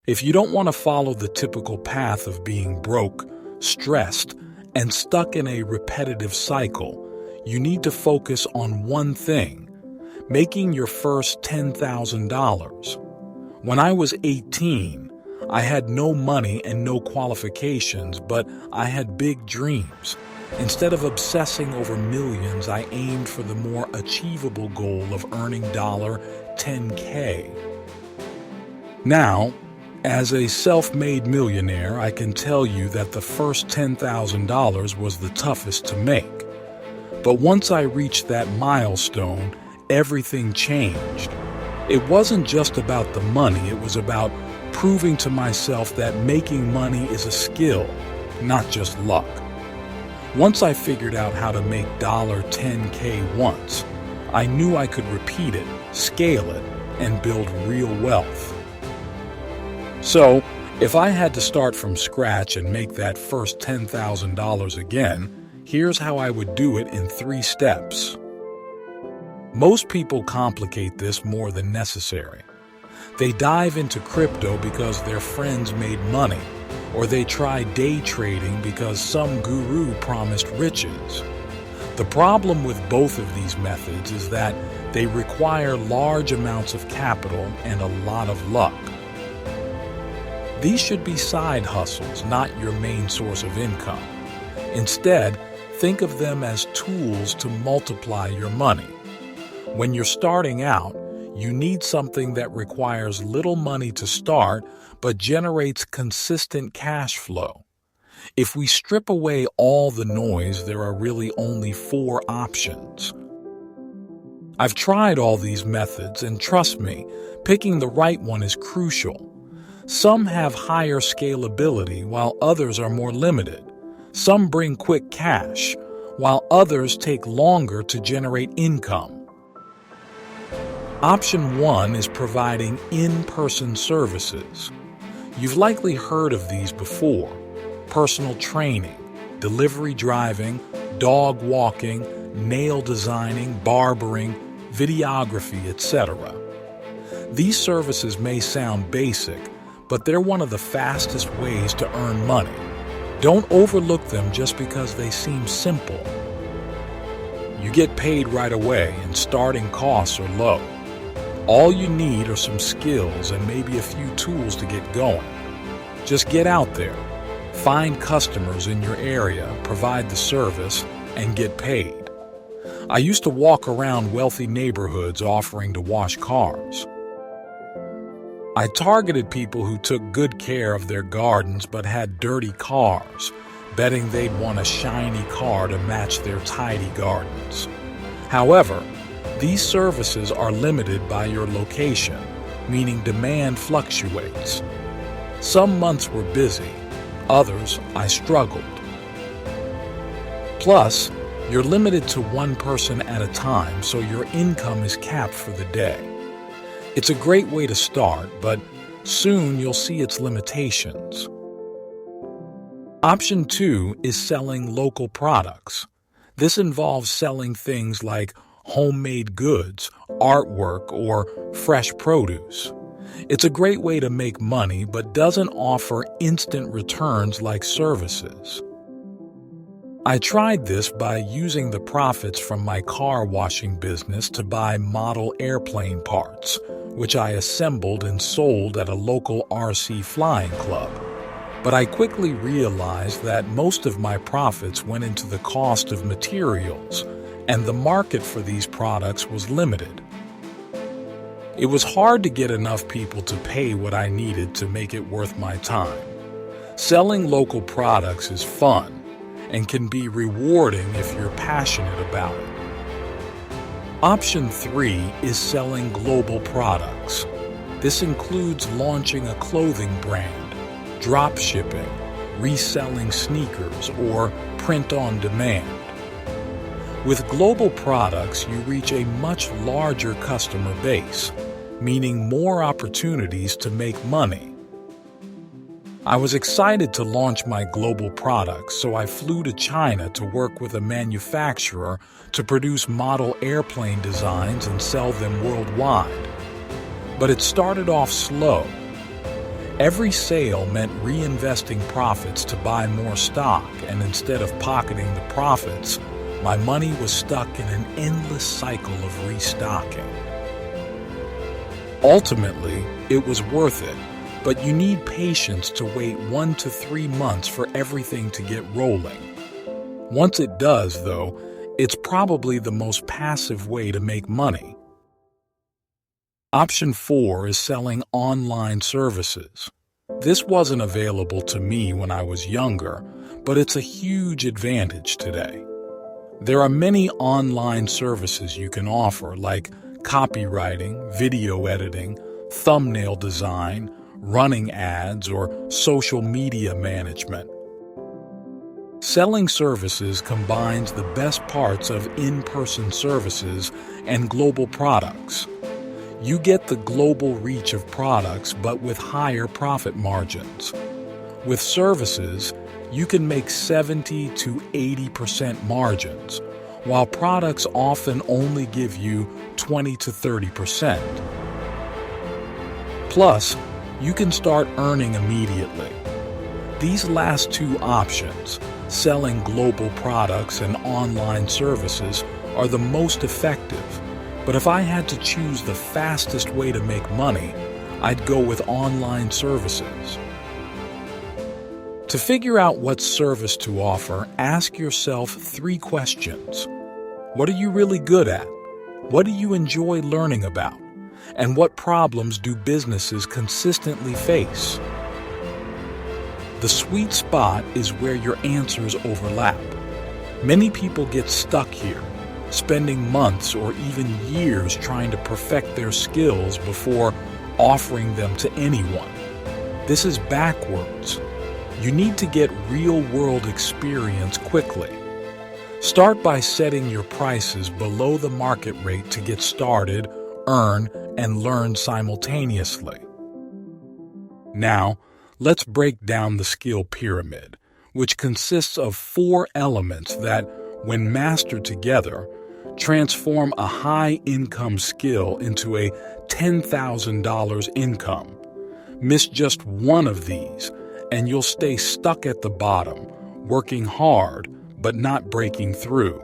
If you don't want to follow the typical path of being broke, stressed, and stuck in a repetitive cycle, you need to focus on one thing: making your first $10,000. When I was 18, I had no money and no qualifications, but I had big dreams. Instead of obsessing over millions, I aimed for the more achievable goal of earning $10K. Now, as a self-made millionaire, I can tell you that the first $10,000 was the toughest to make. But once I reached that milestone, everything changed. It wasn't just about the money, it was about proving to myself that making money is a skill, not just luck. Once I figured out how to make $10K once, I knew I could repeat it, scale it, and build real wealth. So, if I had to start from scratch and make that first $10,000 again, here's how I would do it in 3 steps. Most people complicate this more than necessary. They dive into crypto because their friends made money, or they try day trading because some guru promised riches. The problem with both of these methods is that they require large amounts of capital and a lot of luck. These should be side hustles, not your main source of income. Instead, think of them as tools to multiply your money. When you're starting out, you need something that requires little money to start but generates consistent cash flow. If we strip away all the noise, there are really only 4 options. I've tried all these methods, and trust me, picking the right one is crucial. Some have higher scalability, while others are more limited. Some bring quick cash, while others take longer to generate income. Option 1 is providing in-person services. You've likely heard of these before: personal training, delivery driving, dog walking, nail designing, barbering, videography, etc. These services may sound basic, but they're one of the fastest ways to earn money. Don't overlook them just because they seem simple. You get paid right away, and starting costs are low. All you need are some skills and maybe a few tools to get going. Just get out there, find customers in your area, provide the service, and get paid. I used to walk around wealthy neighborhoods offering to wash cars. I targeted people who took good care of their gardens but had dirty cars, betting they'd want a shiny car to match their tidy gardens. However, these services are limited by your location, meaning demand fluctuates. Some months were busy, others I struggled. Plus, you're limited to one person at a time, so your income is capped for the day. It's a great way to start, but soon you'll see its limitations. Option 2 is selling local products. This involves selling things like homemade goods, artwork, or fresh produce. It's a great way to make money, but doesn't offer instant returns like services. I tried this by using the profits from my car washing business to buy model airplane parts, which I assembled and sold at a local RC flying club. But I quickly realized that most of my profits went into the cost of materials, and the market for these products was limited. It was hard to get enough people to pay what I needed to make it worth my time. Selling local products is fun and can be rewarding if you're passionate about it. Option 3 is selling global products. This includes launching a clothing brand, drop shipping, reselling sneakers, or print on demand. With global products, you reach a much larger customer base, meaning more opportunities to make money. I was excited to launch my global products, so I flew to China to work with a manufacturer to produce model airplane designs and sell them worldwide. But it started off slow. Every sale meant reinvesting profits to buy more stock, and instead of pocketing the profits, my money was stuck in an endless cycle of restocking. Ultimately, it was worth it, but you need patience to wait 1 to 3 months for everything to get rolling. Once it does, though, it's probably the most passive way to make money. Option 4 is selling online services. This wasn't available to me when I was younger, but it's a huge advantage today. There are many online services you can offer, like copywriting, video editing, thumbnail design, running ads, or social media management. Selling services combines the best parts of in-person services and global products. You get the global reach of products, but with higher profit margins. With services, you can make 70 to 80% margins, while products often only give you 20 to 30%. Plus, you can start earning immediately. These last two options, selling global products and online services, are the most effective. But if I had to choose the fastest way to make money, I'd go with online services. To figure out what service to offer, ask yourself 3 questions. What are you really good at? What do you enjoy learning about? And what problems do businesses consistently face? The sweet spot is where your answers overlap. Many people get stuck here, spending months or even years trying to perfect their skills before offering them to anyone. This is backwards. You need to get real-world experience quickly. Start by setting your prices below the market rate to get started, earn, and learn simultaneously. Now, let's break down the skill pyramid, which consists of 4 elements that, when mastered together, transform a high-income skill into a $10,000 income. Miss just one of these, and you'll stay stuck at the bottom, working hard but not breaking through.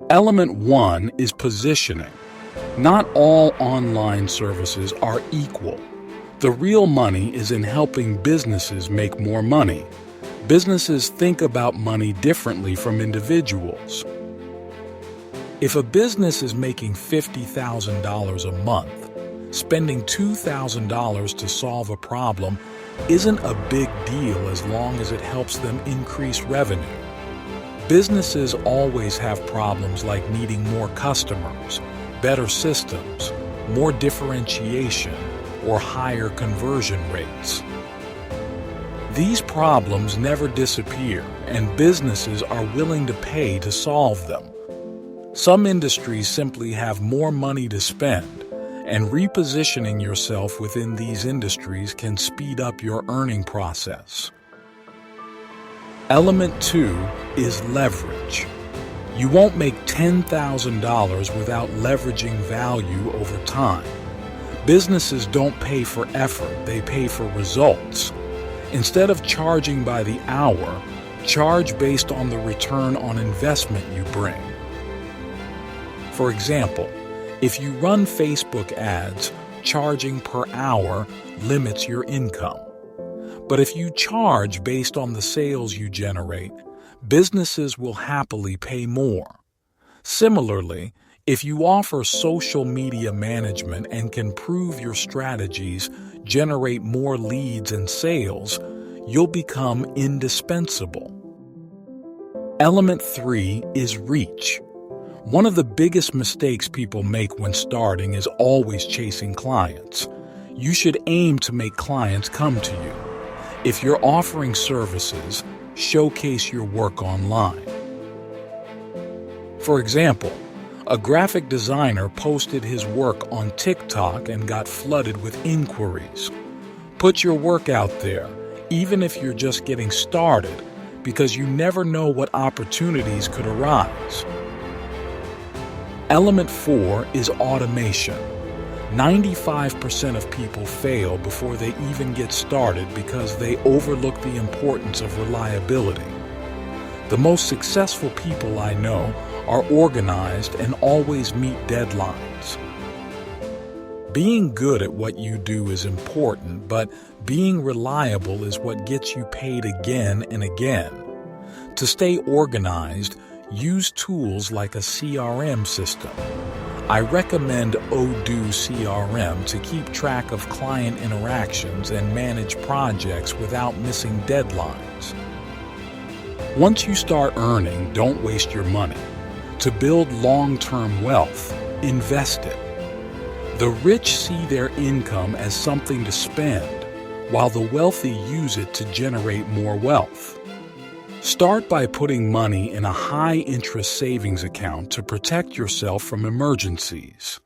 Element 1 is positioning. Not all online services are equal. The real money is in helping businesses make more money. Businesses think about money differently from individuals. If a business is making $50,000 a month, spending $2,000 to solve a problem isn't a big deal as long as it helps them increase revenue. Businesses always have problems like needing more customers, better systems, more differentiation, or higher conversion rates. These problems never disappear, and businesses are willing to pay to solve them. Some industries simply have more money to spend, and repositioning yourself within these industries can speed up your earning process. Element 2 is leverage. You won't make $10,000 without leveraging value over time. Businesses don't pay for effort, they pay for results. Instead of charging by the hour, charge based on the return on investment you bring. For example, if you run Facebook ads, charging per hour limits your income. But if you charge based on the sales you generate, businesses will happily pay more. Similarly, if you offer social media management and can prove your strategies generate more leads and sales, you'll become indispensable. Element 3 is reach. One of the biggest mistakes people make when starting is always chasing clients. You should aim to make clients come to you. If you're offering services, showcase your work online. For example, a graphic designer posted his work on TikTok and got flooded with inquiries. Put your work out there, even if you're just getting started, because you never know what opportunities could arise. Element 4 is automation. 95% of people fail before they even get started because they overlook the importance of reliability. The most successful people I know are organized and always meet deadlines. Being good at what you do is important, but being reliable is what gets you paid again and again. To stay organized, use tools like a CRM system. I recommend Odoo CRM to keep track of client interactions and manage projects without missing deadlines. Once you start earning, don't waste your money. To build long-term wealth, invest it. The rich see their income as something to spend, while the wealthy use it to generate more wealth. Start by putting money in a high-interest savings account to protect yourself from emergencies.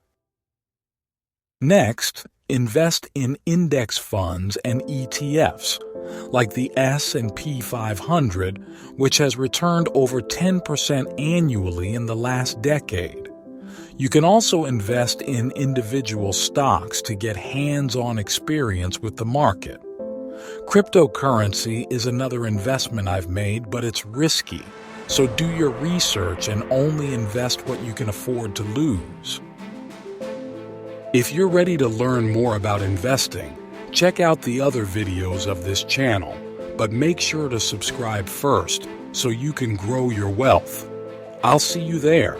Next, invest in index funds and ETFs, like the S&P 500, which has returned over 10% annually in the last decade. You can also invest in individual stocks to get hands-on experience with the market. Cryptocurrency is another investment I've made, but it's risky, so do your research and only invest what you can afford to lose. If you're ready to learn more about investing, check out the other videos of this channel, but make sure to subscribe first so you can grow your wealth. I'll see you there.